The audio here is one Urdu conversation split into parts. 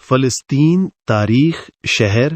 فلسطین، تاریخ، شہر،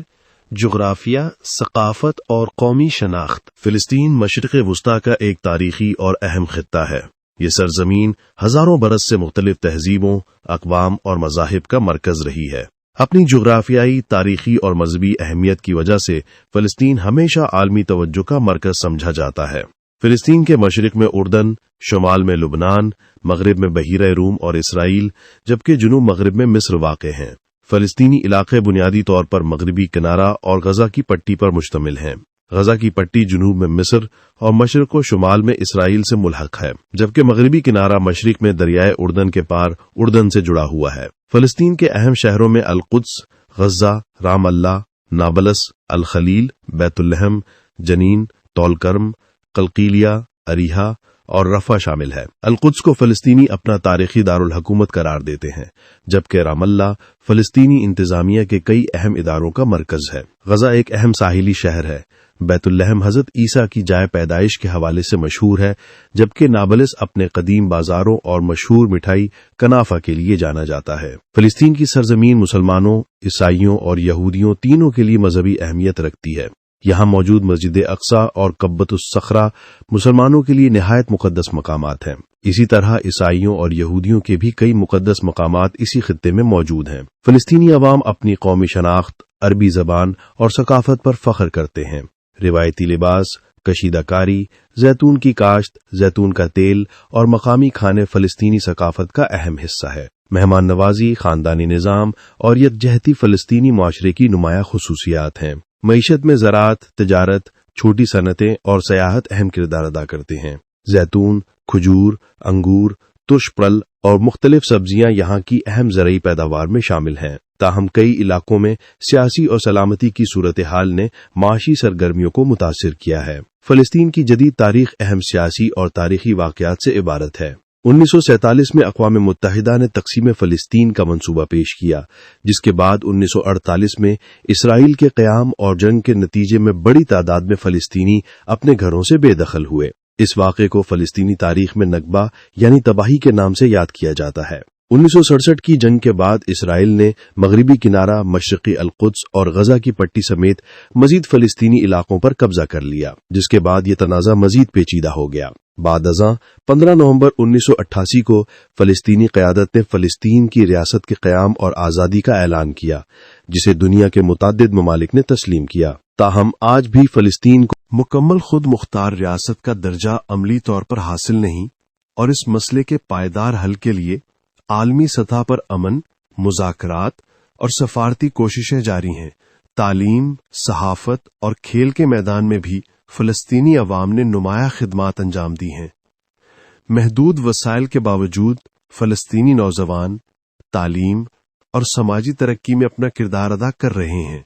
جغرافیہ، ثقافت اور قومی شناخت۔ فلسطین مشرق وسطیٰ کا ایک تاریخی اور اہم خطہ ہے۔ یہ سرزمین ہزاروں برس سے مختلف تہذیبوں، اقوام اور مذاہب کا مرکز رہی ہے۔ اپنی جغرافیائی، تاریخی اور مذہبی اہمیت کی وجہ سے فلسطین ہمیشہ عالمی توجہ کا مرکز سمجھا جاتا ہے۔ فلسطین کے مشرق میں اردن، شمال میں لبنان، مغرب میں بحیرہ روم اور اسرائیل، جبکہ جنوب مغرب میں مصر واقع ہیں۔ فلسطینی علاقے بنیادی طور پر مغربی کنارہ اور غزہ کی پٹی پر مشتمل ہیں۔ غزہ کی پٹی جنوب میں مصر اور مشرق و شمال میں اسرائیل سے ملحق ہے، جبکہ مغربی کنارہ مشرق میں دریائے اردن کے پار اردن سے جڑا ہوا ہے۔ فلسطین کے اہم شہروں میں القدس، غزہ، رام اللہ، نابلس، الخلیل، بیت الحم، جنین، طول کرم، قلقیلیہ، اریحہ اور رفح شامل ہے۔ القدس کو فلسطینی اپنا تاریخی دارالحکومت قرار دیتے ہیں، جبکہ رام اللہ فلسطینی انتظامیہ کے کئی اہم اداروں کا مرکز ہے۔ غزہ ایک اہم ساحلی شہر ہے۔ بیت الحم حضرت عیسیٰ کی جائے پیدائش کے حوالے سے مشہور ہے، جبکہ نابلس اپنے قدیم بازاروں اور مشہور مٹھائی کنافہ کے لیے جانا جاتا ہے۔ فلسطین کی سرزمین مسلمانوں، عیسائیوں اور یہودیوں تینوں کے لیے مذہبی اہمیت رکھتی ہے۔ یہاں موجود مسجد اقصی اور قبۃ الصخرہ مسلمانوں کے لیے نہایت مقدس مقامات ہیں۔ اسی طرح عیسائیوں اور یہودیوں کے بھی کئی مقدس مقامات اسی خطے میں موجود ہیں۔ فلسطینی عوام اپنی قومی شناخت، عربی زبان اور ثقافت پر فخر کرتے ہیں۔ روایتی لباس، کشیدہ کاری، زیتون کی کاشت، زیتون کا تیل اور مقامی کھانے فلسطینی ثقافت کا اہم حصہ ہے۔ مہمان نوازی، خاندانی نظام اور یکجہتی فلسطینی معاشرے کی نمایاں خصوصیات ہیں۔ معیشت میں زراعت، تجارت، چھوٹی صنعتیں اور سیاحت اہم کردار ادا کرتے ہیں۔ زیتون، کھجور، انگور، ترش پرل اور مختلف سبزیاں یہاں کی اہم زرعی پیداوار میں شامل ہیں۔ تاہم کئی علاقوں میں سیاسی اور سلامتی کی صورتحال نے معاشی سرگرمیوں کو متاثر کیا ہے۔ فلسطین کی جدید تاریخ اہم سیاسی اور تاریخی واقعات سے عبارت ہے۔ 1947 میں اقوام متحدہ نے تقسیم فلسطین کا منصوبہ پیش کیا، جس کے بعد 1948 میں اسرائیل کے قیام اور جنگ کے نتیجے میں بڑی تعداد میں فلسطینی اپنے گھروں سے بے دخل ہوئے۔ اس واقعے کو فلسطینی تاریخ میں نکبہ یعنی تباہی کے نام سے یاد کیا جاتا ہے۔ 1967 کی جنگ کے بعد اسرائیل نے مغربی کنارہ، مشرقی القدس اور غزہ کی پٹی سمیت مزید فلسطینی علاقوں پر قبضہ کر لیا، جس کے بعد یہ تنازع مزید پیچیدہ ہو گیا۔ بعد ازاں 15 نومبر 1988 کو فلسطینی قیادت نے فلسطین کی ریاست کے قیام اور آزادی کا اعلان کیا، جسے دنیا کے متعدد ممالک نے تسلیم کیا۔ تاہم آج بھی فلسطین کو مکمل خود مختار ریاست کا درجہ عملی طور پر حاصل نہیں، اور اس مسئلے کے پائیدار حل کے لیے عالمی سطح پر امن، مذاکرات اور سفارتی کوششیں جاری ہیں۔ تعلیم، صحافت اور کھیل کے میدان میں بھی فلسطینی عوام نے نمایاں خدمات انجام دی ہیں۔ محدود وسائل کے باوجود فلسطینی نوجوان تعلیم اور سماجی ترقی میں اپنا کردار ادا کر رہے ہیں۔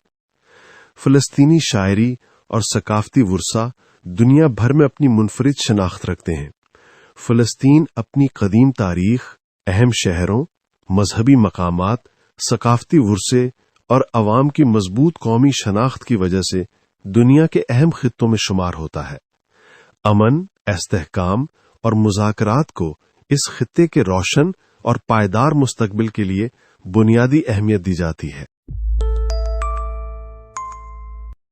فلسطینی شاعری اور ثقافتی ورثہ دنیا بھر میں اپنی منفرد شناخت رکھتے ہیں۔ فلسطین اپنی قدیم تاریخ، اہم شہروں، مذہبی مقامات، ثقافتی ورثے اور عوام کی مضبوط قومی شناخت کی وجہ سے دنیا کے اہم خطوں میں شمار ہوتا ہے۔ امن، استحکام اور مذاکرات کو اس خطے کے روشن اور پائیدار مستقبل کے لیے بنیادی اہمیت دی جاتی ہے۔